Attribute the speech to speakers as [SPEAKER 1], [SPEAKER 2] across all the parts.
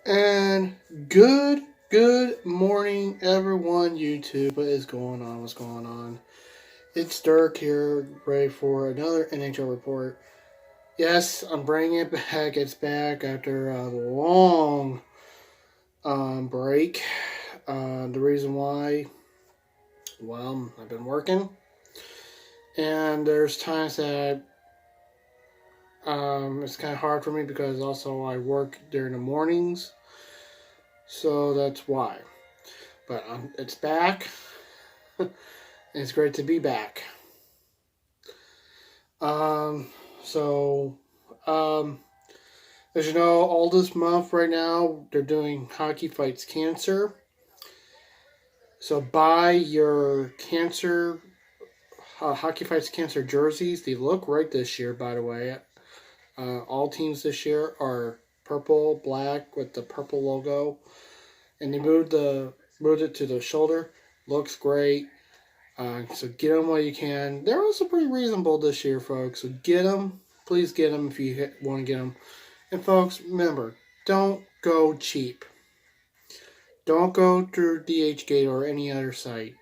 [SPEAKER 1] And good morning, everyone. YouTube, what is going on? What's going on? It's Dirk here, ready for another NHL report. Yes, I'm bringing it back. It's back after a long break. The reason why, well, I've been working, and there's times that it's kind of hard for me because also I work during the mornings, so that's why. But it's back. It's great to be back. Um, so, um, as you know, all this month right now, they're doing Hockey Fights Cancer. So buy your Hockey Fights Cancer jerseys. They look great this year, by the way. All teams this year are purple, black with the purple logo, and they moved it to the shoulder. Looks great. So get them while you can. They're also pretty reasonable this year, folks. So get them. Please get them if you want to get them. And folks, remember, don't go cheap. Don't go through DHgate or any other site.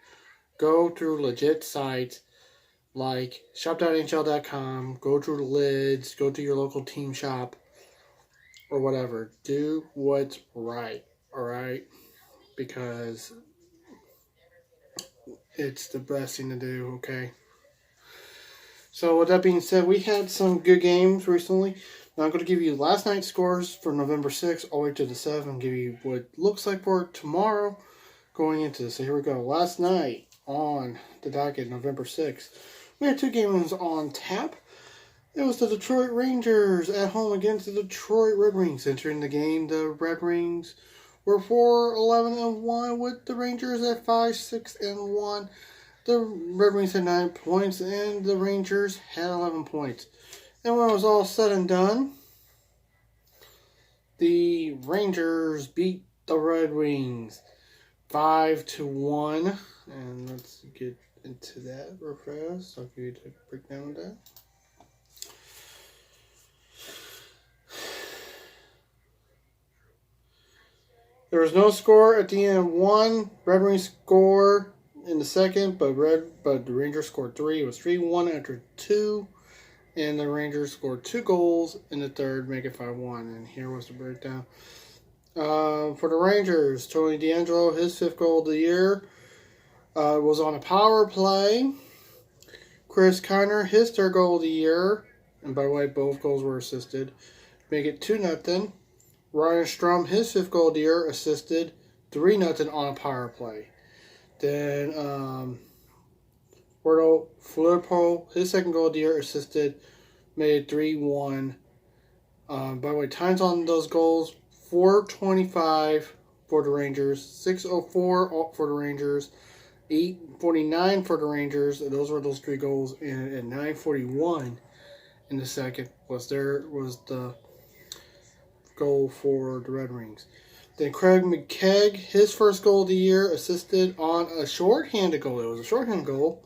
[SPEAKER 1] Go through legit sites like shop.nhl.com. Go through the lids. Go to your local team shop or whatever. Do what's right. All right? Because it's the best thing to do, okay? So with that being said, we had some good games recently. Now I'm going to give you last night's scores for November 6th all the way to the 7th. Give you what looks like for tomorrow going into this. So here we go. Last night on the docket, November 6th, we had two games on tap. It was the Detroit Rangers at home against the Detroit Red Wings. Entering the game, the Red Wings were 4-11-1 with the Rangers at 5-6-1. The Red Wings had 9 points, and the Rangers had 11 points. And when it was all said and done, the Rangers beat the Red Wings 5-1. And let's get into that real fast. I'll give you the breakdown of that. There was no score at the end of one. Red Wings score in the second, but the Rangers scored 3. It was 3-1 after 2, and the Rangers scored 2 goals in the third, make it 5-1. And here was the breakdown. For the Rangers, Tony DeAngelo, his 5th goal of the year, was on a power play. Chris Kiner, his 3rd goal of the year, and by the way, both goals were assisted, make it 2-0. Ryan Strom, his 5th goal of the year, assisted 3-0 on a power play. Then Roberto Filippo, his 2nd goal of the year, assisted, made it 3-1. By the way, times on those goals, 4:25 for the Rangers, 6:04 for the Rangers, 8:49 for the Rangers. Those were those 3 goals, and at 9:41 in the second was the goal for the Red Wings. Then Craig McKegg, his 1st goal of the year, assisted on a shorthanded goal. It was a shorthanded goal.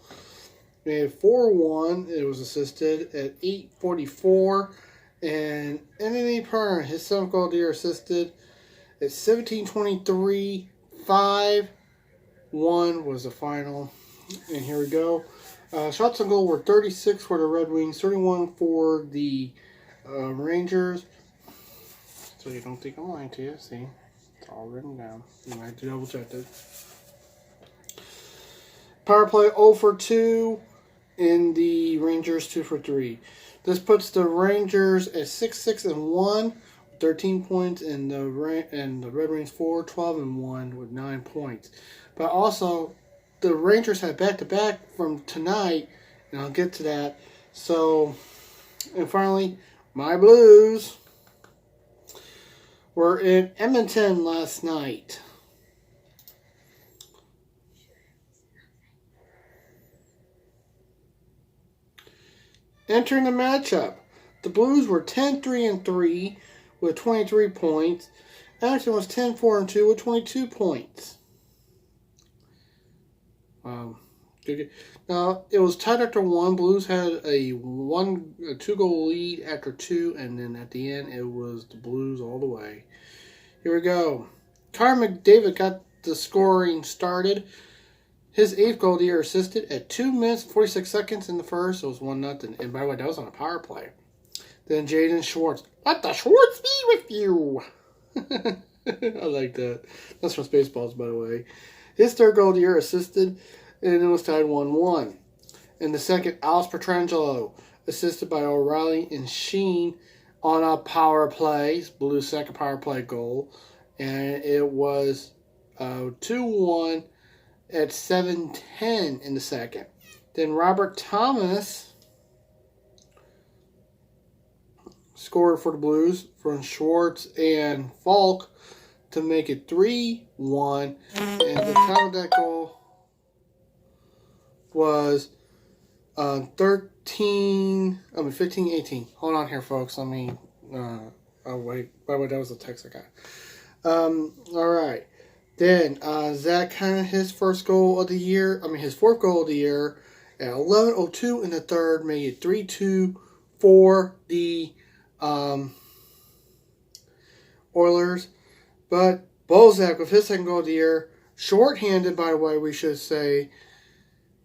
[SPEAKER 1] Made 4-1. It was assisted at 8:44. And Anthony Perrin, his 7th goal of the year, assisted at 17:23. 5-1 was the final. And here we go. Shots on goal were 36 for the Red Wings, 31 for the Rangers. So you don't think I'm lying to you. See, it's all written down. You might have to double check it. Power play 0 for 2, and the Rangers 2 for 3. This puts the Rangers at 6-6-1, 13 points, and the Red Wings 4-12-1 with 9 points. But also, the Rangers had back-to-back from tonight, and I'll get to that. So, and finally, my Blues were in Edmonton last night. Entering the matchup, the Blues were 10-3-3 with 23 points. Edmonton was 10-4-2 with 22 points. Now, it was tied after 1. Blues had a 2-goal lead after 2, and then at the end, it was the Blues all the way. Here we go. Connor McDavid got the scoring started. His 8th goal of the year, assisted at 2 minutes 46 seconds in the first. It was 1-0. And by the way, that was on a power play. Then Jaden Schwartz. Let the Schwartz be with you. I like that. That's from Spaceballs, by the way. His 3rd goal of the year, assisted, and it was tied 1-1. In the second, Alex Pietrangelo, assisted by O'Reilly and Sheen on a power play. Blues' second power play goal. And it was 2-1 at 7:10 in the second. Then Robert Thomas scored for the Blues from Schwartz and Falk to make it 3-1. And the time of that goal was 15-18. Hold on here, folks. Let me. Oh, wait. By the way, that was the text I got. All right. Then Zach Cannon, his 4th goal of the year at 11:02 in the third, made it 3-2 for the Oilers. But Bozak, with his 2nd goal of the year, shorthanded, by the way, we should say,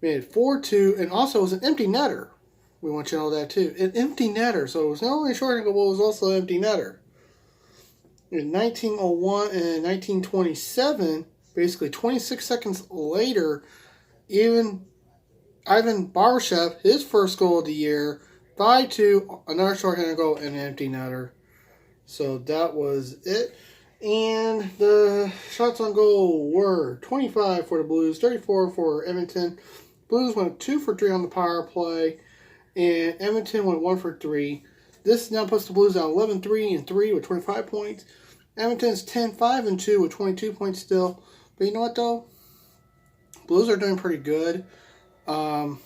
[SPEAKER 1] made it 4-2, and also was an empty netter. We want you to know that too. An empty netter. So it was not only a shorthanded goal, it was also an empty netter. In 1901 and 1927, basically 26 seconds later, even Ivan Barbashev, his 1st goal of the year, 5-2, another shorthanded goal, and an empty netter. So that was it. And the shots on goal were 25 for the Blues, 34 for Edmonton. Blues went 2 for 3 on the power play, and Edmonton went 1 for 3. This now puts the Blues at 11-3-3 with 25 points. Edmonton's 10-5-2 with 22 points still. But you know what, though? Blues are doing pretty good. I'm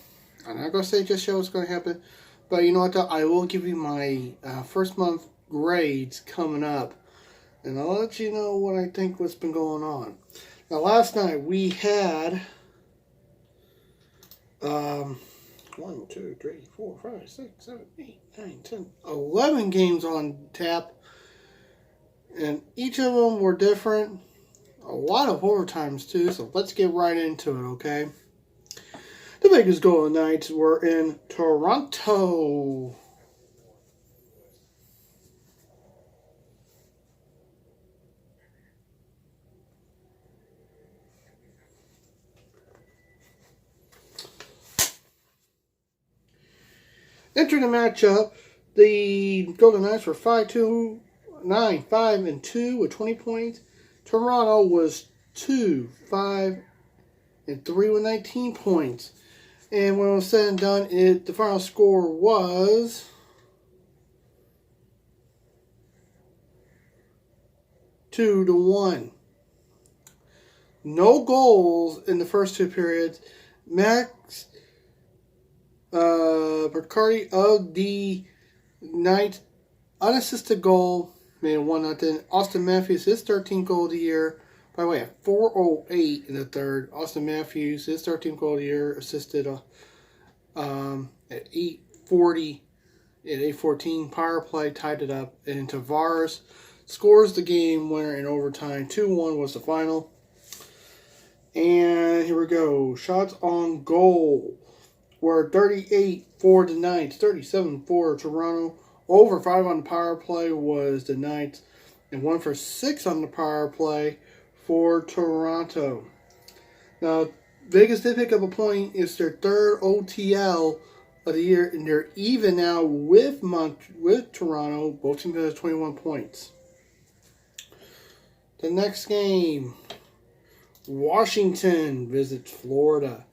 [SPEAKER 1] not going to say just show what's going to happen. But you know what, though? I will give you my first month grades coming up. And I'll let you know what I think what's been going on. Now, last night we had 1, 2, 3, 4, 5, 6, 7, 8, 9, 10, 11 games on tap. And each of them were different. A lot of overtimes, too. So let's get right into it, okay? The Vegas Golden Knights were in Toronto. Entering the matchup, the Golden Knights were 5-2, 9-5-2 with 20 points. Toronto was 2-5-3 with 19 points. And when it was said and done, the final score was 2-1. No goals in the first 2 periods. Max Bacardi of the Knights unassisted goal made 1-0. Austin Matthews, his 13th goal of the year. By the way, at 4:08 in the third, Austin Matthews, his 13th goal of the year, assisted at 8:40 at 8:14 power play, tied it up, and Tavares scores the game winner in overtime. 2-1 was the final. And here we go. Shots on goal were 38 for the Knights, 37 for Toronto. Over 5 on the power play was the Knights, and 1 for 6 on the power play for Toronto. Now, Vegas did pick up a point. It's their 3rd OTL of the year, and they're even now with Toronto. Both teams have 21 points. The next game, Washington visits Florida.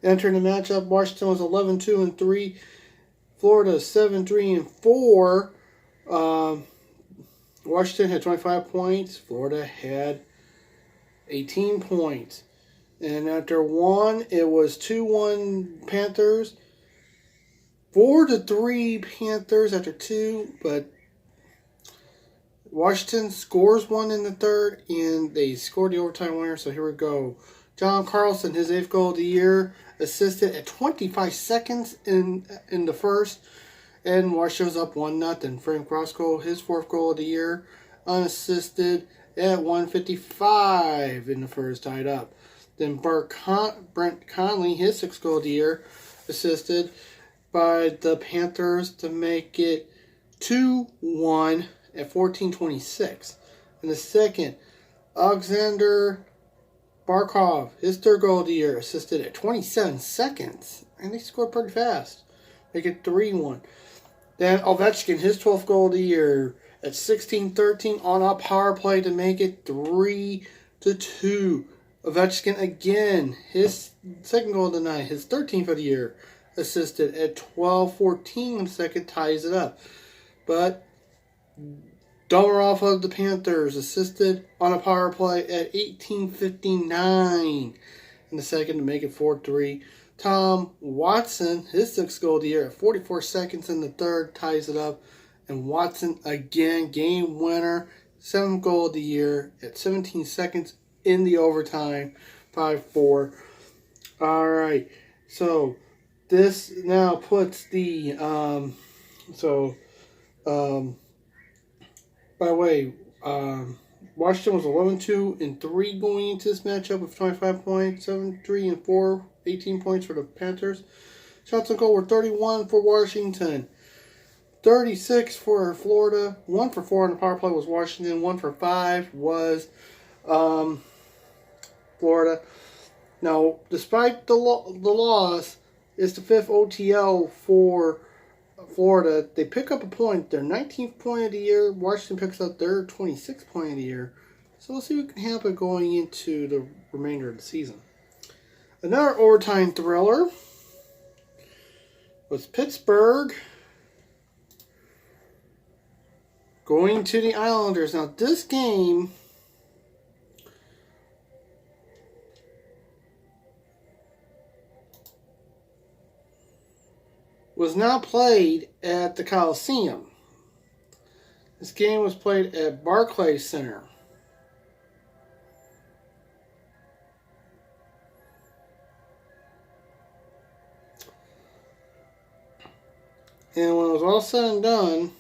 [SPEAKER 1] Entering the matchup, Washington was 11-2-3. Florida 7-3-4. Washington had 25 points. Florida had 18 points. And after 1, it was 2-1 Panthers. 4-3 Panthers after 2, but Washington scores 1 in the third, and they scored the overtime winner. So here we go. John Carlson, his 8th goal of the year, assisted at 25 seconds in the first, and Washington's up 1-0. Frank Roscoe, his 4th goal of the year, unassisted at 155 in the first, tied up. Then Brent Conley, his 6th goal of the year, assisted by the Panthers to make it 2-1 at 14:26. In the second, Alexander Barkov, his 3rd goal of the year, assisted at 27 seconds. And they scored pretty fast. Make it 3-1. Then Ovechkin, his 12th goal of the year, at 16:13 on a power play to make it 3-2. Ovechkin again, his 2nd goal of the night, his 13th of the year, assisted at 12:14 in the second, ties it up. But Domarov of the Panthers assisted on a power play at 18:59 in the second to make it 4-3. Tom Watson, his 6th goal of the year at 44 seconds in the third, ties it up. And Watson again, game winner, 7th goal of the year at 17 seconds in the overtime, 5-4. All right, so this now puts the by the way, Washington was 11-2-3 going into this matchup with 25 points, 7-3-4, 18 points for the Panthers. Shots on goal were 31 for Washington, 36 for Florida. 1 for 4 on the power play was Washington. 1 for 5 was Florida. Now, despite the loss, it's the 5th OTL for Florida. They pick up a point, their 19th point of the year. Washington picks up their 26th point of the year. So let's see what can happen going into the remainder of the season. Another overtime thriller was Pittsburgh going to the Islanders. Now, this game was not played at the Coliseum. This game was played at Barclays Center. And when it was all said and done,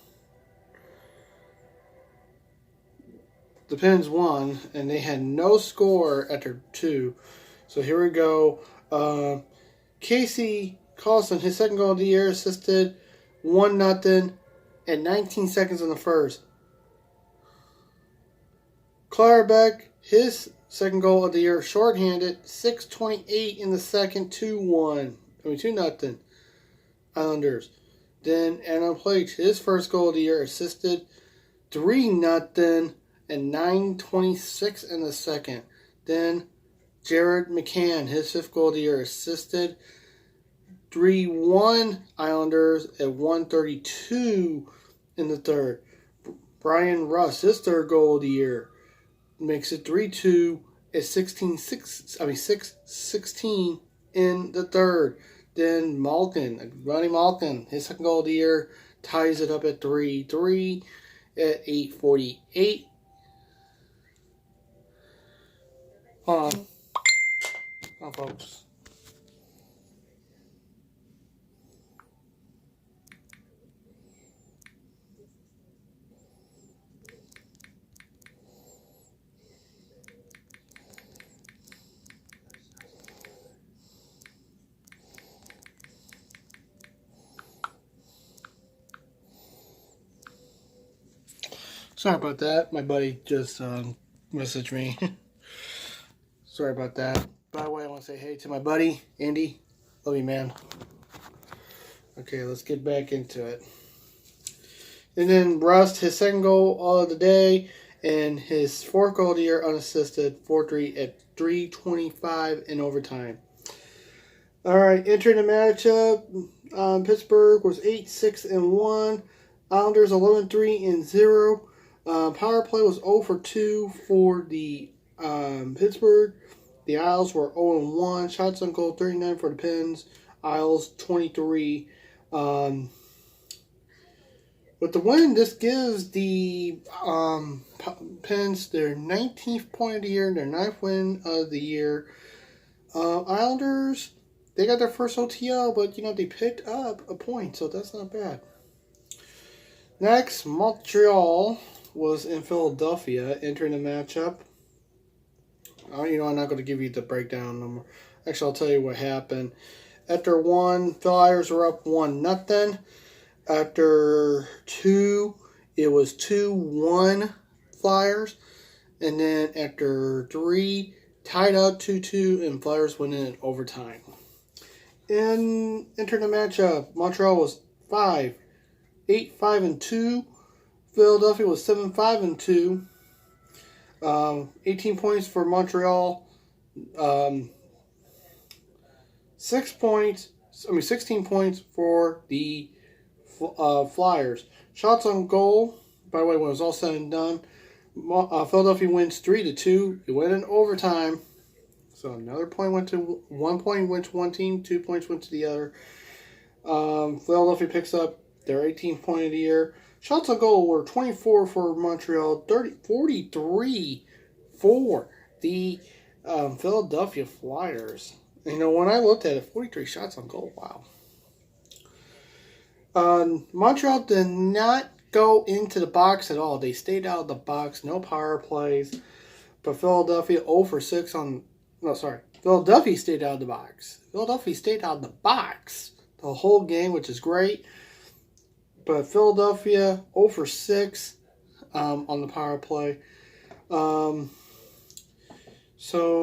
[SPEAKER 1] the Pens won, and they had no score after 2. So here we go. Casey Carlson, his 2nd goal of the year, assisted 1-0 at 19 seconds in the first. Klarbeck, his 2nd goal of the year, shorthanded, 6:28 in the second, 2-0 Islanders. Then Adam Plage, his 1st goal of the year, assisted 3-0 and 9:26 in the second. Then Jared McCann, his 5th goal of the year, assisted 3-1 Islanders at 1:32 in the third. Brian Russ, his 3rd goal of the year, makes it 3-2 at 6:16 in the third. Then Ronnie Malkin, his 2nd goal of the year, ties it up at 3-3 at 8:48. Hold on, folks. Sorry about that. My buddy just messaged me. Sorry about that. By the way, I want to say hey to my buddy, Andy. Love you, man. Okay, let's get back into it. And then Rust, his 2nd goal of the day, and his 4th goal of the year unassisted, 4-3 at 3:25 in overtime. All right, entering the matchup, Pittsburgh was 8-6-1. Islanders 11-3-0. Power play was 0 for 2 for the Pittsburgh. The Isles were 0-1. Shots on goal 39 for the Pens. Isles 23. With the win, this gives the Pens their 19th point of the year, their 9th win of the year. Islanders, they got their first OTL, but they picked up a point, so that's not bad. Next, Montreal was in Philadelphia entering the matchup. I'm not going to give you the breakdown number. Actually, I'll tell you what happened. After 1, Flyers were up 1-0. After 2, it was 2-1 Flyers. And then after 3, tied up 2-2, and Flyers went in overtime. And entering the matchup, Montreal was 8-5-2. Philadelphia was 7-5-2. 18 points for Montreal. 16 points for the Flyers. Shots on goal. By the way, when it was all said and done, Philadelphia wins 3-2. It went in overtime. So another point went to 1 point went to one team, 2 points went to the other. Philadelphia picks up their 18th point of the year. Shots on goal were 24 for Montreal, 43 for the Philadelphia Flyers. When I looked at it, 43 shots on goal. Wow. Montreal did not go into the box at all. They stayed out of the box. No power plays. But Philadelphia 0 for 6 on... No, sorry. Philadelphia stayed out of the box. Philadelphia stayed out of the box the whole game, which is great. But Philadelphia 0 for 6 on the power play. So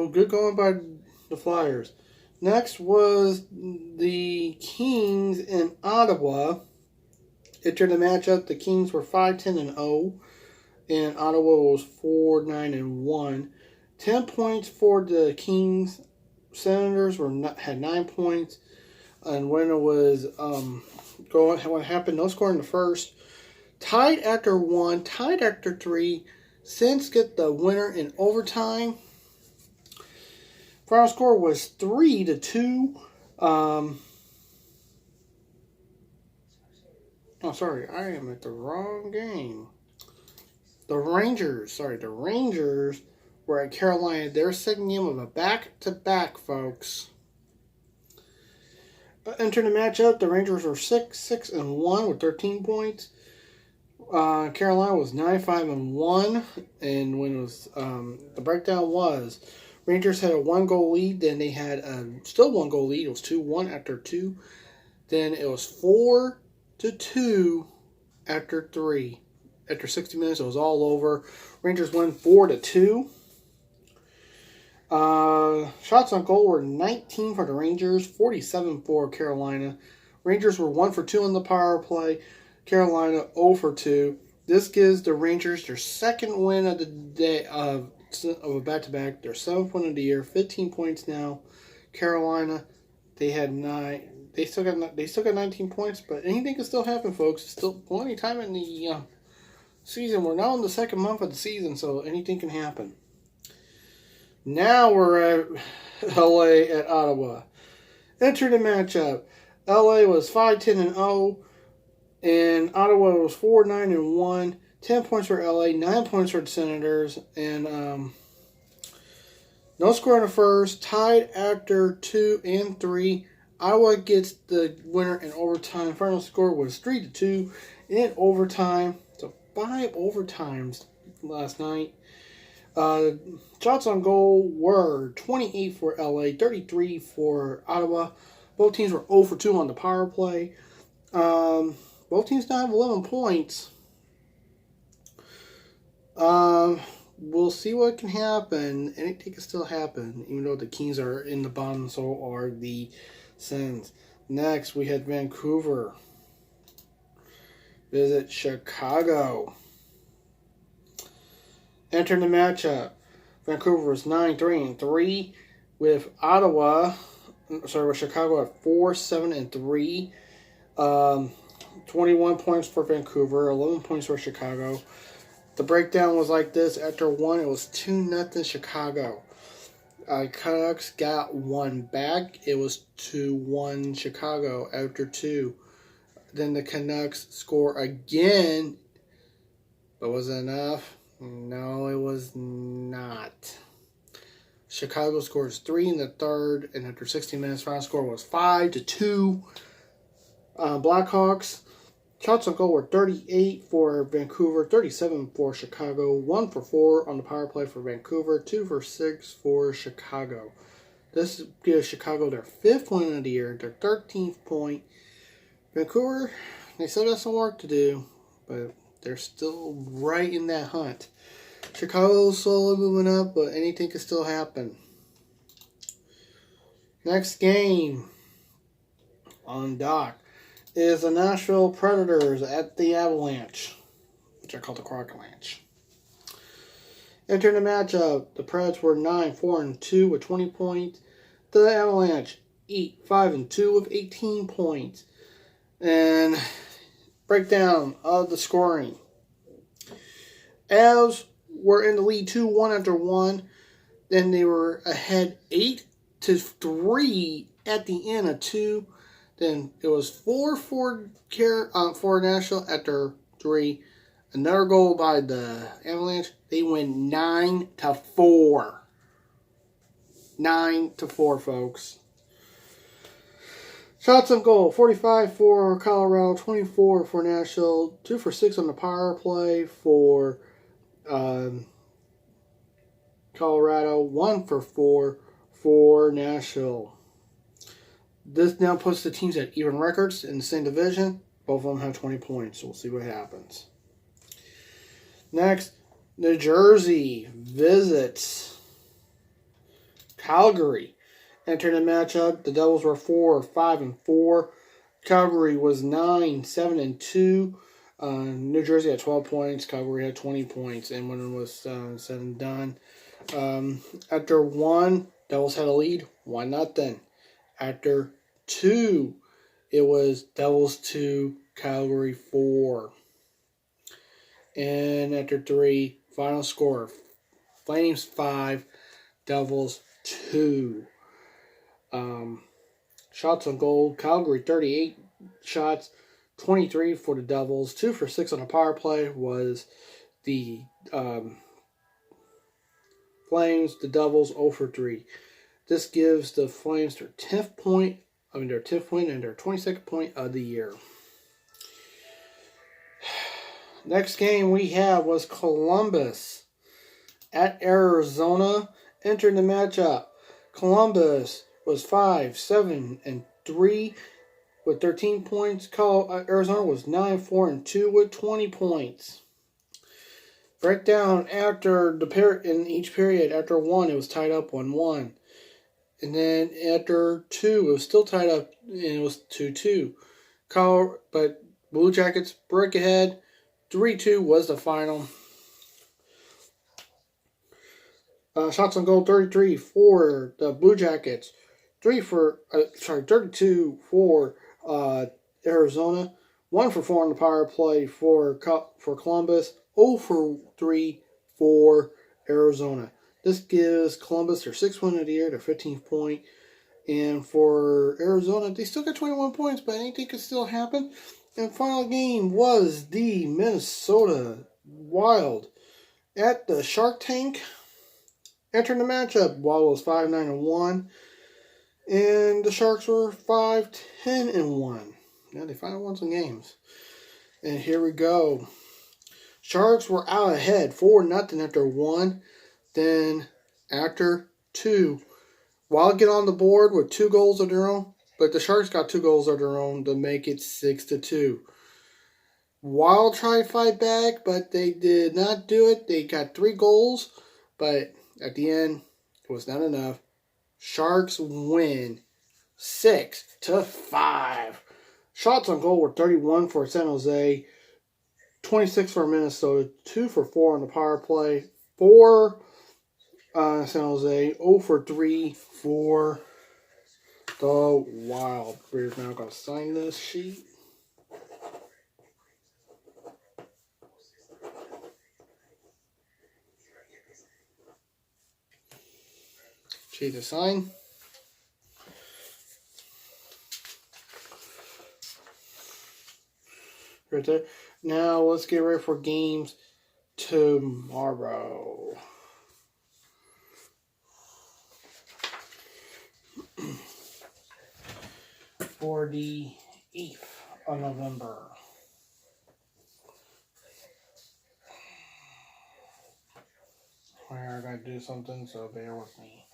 [SPEAKER 1] good going by the Flyers. Next was the Kings in Ottawa. Entered the matchup, the Kings were 5-10-0, and Ottawa was 4-9-1. 10 points for the Kings. Senators had 9 points, and when it was what happened? No score in the first. Tied after 1, tied after 3. Sens get the winner in overtime. Final score was 3-2. Oh, sorry, I am at the wrong game. The Rangers were at Carolina. Their second game of a back-to-back, folks. Entering the matchup, the Rangers were 6-6-1 with 13 points. Carolina was 9-5-1, and when it was the breakdown was Rangers had a 1-goal lead. Then they had still 1-goal lead. It was 2-1 after 2. Then it was 4-2 after 3. After 60 minutes, it was all over. Rangers won 4-2. Shots on goal were 19 for the Rangers, 47 for Carolina. Rangers were 1 for 2 on the power play. Carolina 0 for 2. This gives the Rangers their second win of the day of a back-to-back. Their 7th win of the year, 15 points now. Carolina, they had 9. They still got 19 points, but anything can still happen, folks. It's still plenty of time in the season. We're now in the second month of the season, so anything can happen. Now we're at LA at Ottawa. Enter the matchup. LA was 5-10-0, and Ottawa was 4-9-1. 10 points for LA, 9 points for the Senators, and no score in the first. Tied after 2 and 3. Ottawa gets the winner in overtime. Final score was 3-2 in overtime. So 5 overtimes last night. Shots on goal were 28 for LA, 33 for Ottawa. Both teams were 0 for 2 on the power play. Both teams now have 11 points. We'll see what can happen. Anything can still happen, even though the Kings are in the bottom, so are the Sens. Next, we had Vancouver visit Chicago. Entering the matchup, Vancouver was 9-3-3 with Chicago at 4-7-3. 21 points for Vancouver, 11 points for Chicago. The breakdown was like this. After 1, it was 2-0 Chicago. Canucks got 1 back. It was 2-1 Chicago after 2. Then the Canucks score again. But was it enough? No, it was not. Chicago scores 3 in the third, and after 60 minutes, final score was 5-2. Blackhawks Shots on goal were 38 for Vancouver, 37 for Chicago, 1 for 4 on the power play for Vancouver, 2 for 6 for Chicago. This gives Chicago their 5th win of the year, their 13th point. Vancouver, they still got some work to do, but they're still right in that hunt. Chicago's slowly moving up, but anything can still happen. Next game on dock is the Nashville Predators at the Avalanche, which I call the Croc-Alanche. Entering the matchup, the Preds were 9-4-2 with 20 points. The Avalanche 8-5-2 with 18 points. And breakdown of the scoring. Avs were in the lead 2-1 after 1. Then they were ahead 8-3 at the end of 2. Then it was 4 for Nashville after 3. Another goal by the Avalanche. They win 9-4. 9-4, folks. Shots on goal, 45 for Colorado, 24 for Nashville, 2 for 6 on the power play for Colorado, 1 for 4 for Nashville. This now puts the teams at even records in the same division. Both of them have 20 points, so we'll see what happens. Next, New Jersey visits Calgary. Entering the matchup, the Devils were 4-5-4. Calgary was 9-7-2. New Jersey had 12 points. Calgary had 20 points. And when it was said and done, after 1, Devils had a lead, 1-0. After 2, it was Devils 2, Calgary 4. And after 3, final score, Flames 5, Devils 2. Shots on goal, Calgary 38 shots, 23 for the Devils, 2 for 6 on the power play was the Flames, the Devils 0 for 3. This gives the Flames their 10th point, and their 22nd point of the year. Next game we have was Columbus at Arizona. Entering the matchup, Columbus was 5-7-3 with 13 points. Arizona was 9-4-2 with 20 points. Breakdown after in each period. After 1, it was tied up 1-1. And then after 2, it was still tied up, and it was 2-2. But Blue Jackets break ahead. 3-2 was the final. Shots on goal, 33 for the Blue Jackets. 32 for Arizona. 1 for 4 on the power play for Columbus. 0 for 3 for Arizona. This gives Columbus their 6th win of the year, their 15th point. And for Arizona, they still got 21 points, but anything could still happen. And final game was the Minnesota Wild at the Shark Tank. Entering the matchup, Wild was 5-9-1. And the Sharks were 5-10-1. Yeah, they finally won some games. And here we go. Sharks were out ahead 4-0 after 1. Then after 2, Wild get on the board with 2 goals of their own. But the Sharks got 2 goals of their own to make it 6-2. Wild tried to fight back, but they did not do it. They got 3 goals, but at the end, it was not enough. Sharks win 6-5. Shots on goal were 31 for San Jose, 26 for Minnesota, 2 for 4 on the power play, 4 San Jose, 0 for 3 for the Wild. We're now going to sign this sheet. Sheet to sign. Right there. Now let's get ready for games tomorrow. For the 8th of November. are going to do something, so bear with me.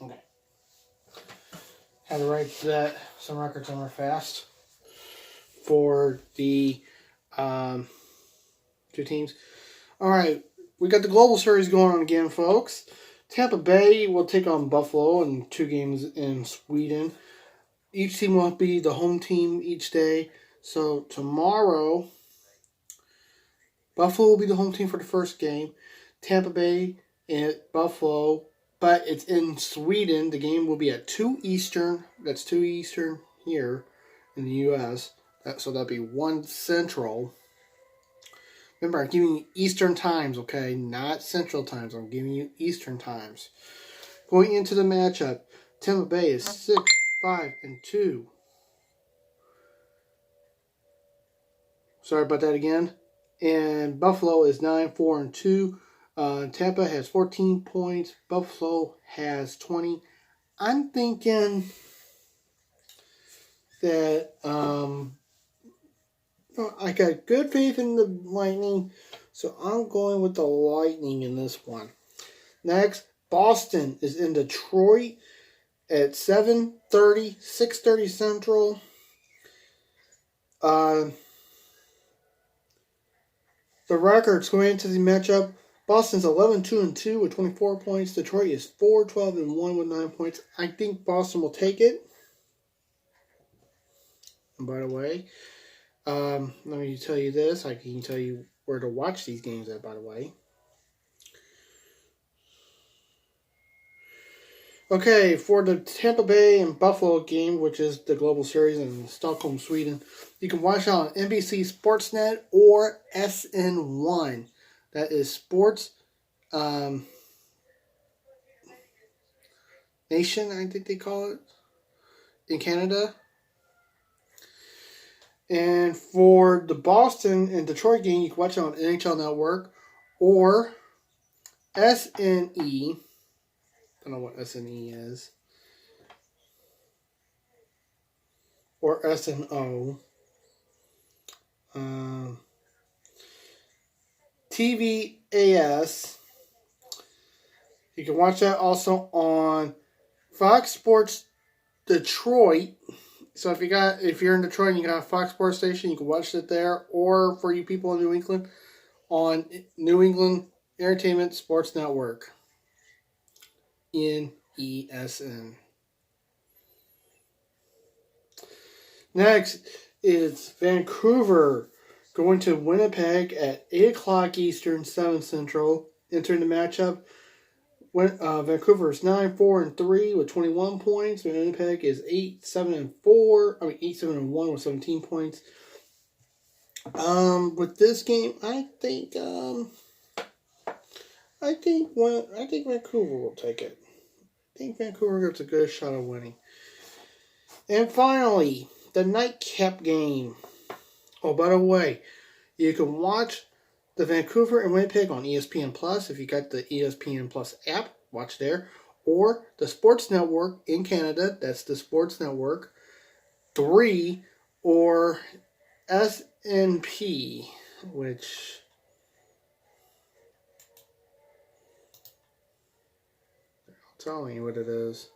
[SPEAKER 1] Okay. Had to write that some records on our fast for the two teams. All right, we got the Global Series going on again, folks. Tampa Bay will take on Buffalo in 2 games in Sweden. Each team will be the home team each day. So tomorrow, Buffalo will be the home team for the first game. Tampa Bay and Buffalo, but it's in Sweden. The game will be at 2 Eastern. That's 2 Eastern here in the U.S. So that'll be 1 Central. Remember, I'm giving you Eastern times, okay? Not Central times. I'm giving you Eastern times. Going into the matchup, Tampa Bay is 6-5-2. Sorry about that again. And Buffalo is 9-4-2. Tampa has 14 points. Buffalo has 20. I'm thinking that I got good faith in the Lightning, so I'm going with the Lightning in this one. Next, Boston is in Detroit at 7:30, 6:30 Central. The records going into the matchup, Boston's 11-2-2 with 24 points. Detroit is 4-12-1 with 9 points. I think Boston will take it. And by the way, let me tell you this. I can tell you where to watch these games at, by the way. Okay, for the Tampa Bay and Buffalo game, which is the Global Series in Stockholm, Sweden, you can watch it on NBC Sportsnet or SN1. That is Sports Nation, I think they call it, in Canada. And for the Boston and Detroit game, you can watch it on NHL Network or SNE. I don't know what SNE is. Or SNO. TVAS. You can watch that also on Fox Sports Detroit. So if you're in Detroit and you got a Fox Sports station, you can watch it there. Or for you people in New England, on New England Entertainment Sports Network. NESN. Next is Vancouver going to Winnipeg at 8 o'clock Eastern, 7 Central. Entering the matchup, Vancouver is 9-4-3 with 21 points. Winnipeg is 8-7-1 with 17 points. With this game, I think Vancouver will take it. I think Vancouver gets a good shot of winning. And finally, the nightcap game. Oh, by the way, you can watch the Vancouver and Winnipeg on ESPN Plus. If you got the ESPN Plus app, watch there. Or the Sports Network in Canada. That's the Sports Network 3 or SNP, which I'll tell you what it is.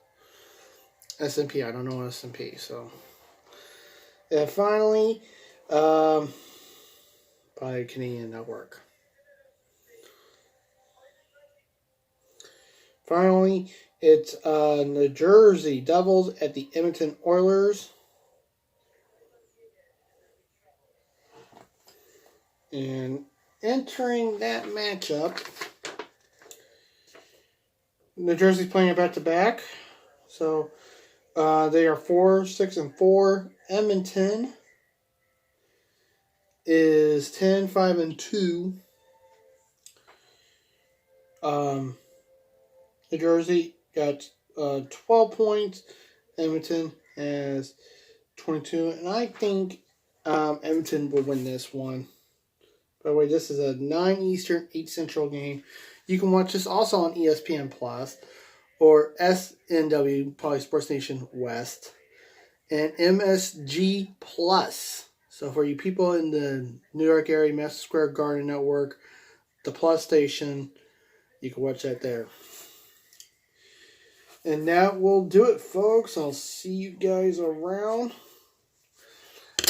[SPEAKER 1] SNP, I don't know SNP, so. And finally, by Canadian Network. Finally, it's New Jersey Devils at the Edmonton Oilers. And entering that matchup New Jersey's playing it back-to-back. So they are 4-6-4. Edmonton is 10-5-2. New Jersey got 12 points. Edmonton has 22. And I think Edmonton will win this one. By the way, this is a 9 Eastern, 8 Central game. You can watch this also on ESPN Plus or SNW, probably Sports Nation West, and MSG Plus. So for you people in the New York area, Madison Square Garden Network, the Plus station, you can watch that there. And that will do it, folks. I'll see you guys around.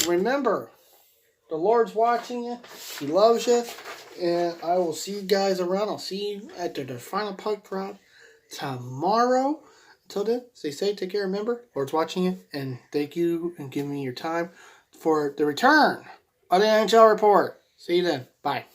[SPEAKER 1] Remember, the Lord's watching you. He loves you. And I will see you guys around. I'll see you at the final puck drop tomorrow. Until then, stay safe, take care. Remember, Lord's watching you. And thank you and giving me your time for the return of the NHL Report. See you then. Bye.